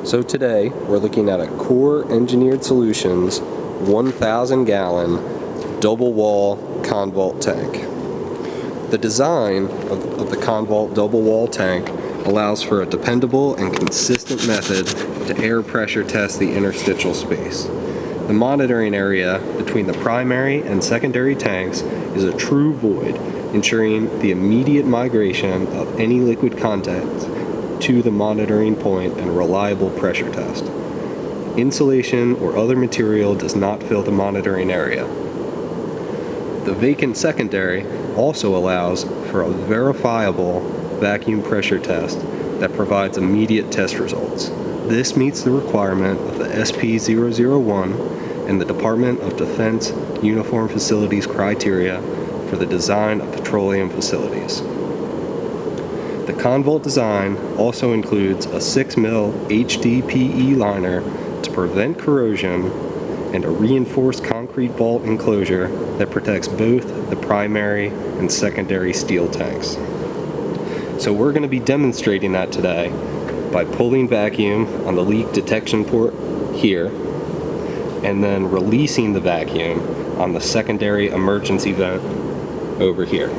So today we're looking at a Core Engineered Solutions 1,000 gallon double wall ConVault tank. The design of the ConVault double wall tank allows for a dependable and consistent method to air pressure test the interstitial space. The monitoring area between the primary and secondary tanks is a true void, ensuring the immediate migration of any liquid content to the monitoring point and reliable pressure test. Insulation or other material does not fill the monitoring area. The vacant secondary also allows for a verifiable vacuum pressure test that provides immediate test results. This meets the requirement of the SP001 and the Department of Defense Uniform Facilities criteria for the design of petroleum facilities. The ConVault design also includes a 6mm HDPE liner to prevent corrosion and a reinforced concrete vault enclosure that protects both the primary and secondary steel tanks. So we're going to be demonstrating that today by pulling vacuum on the leak detection port here and then releasing the vacuum on the secondary emergency vent over here.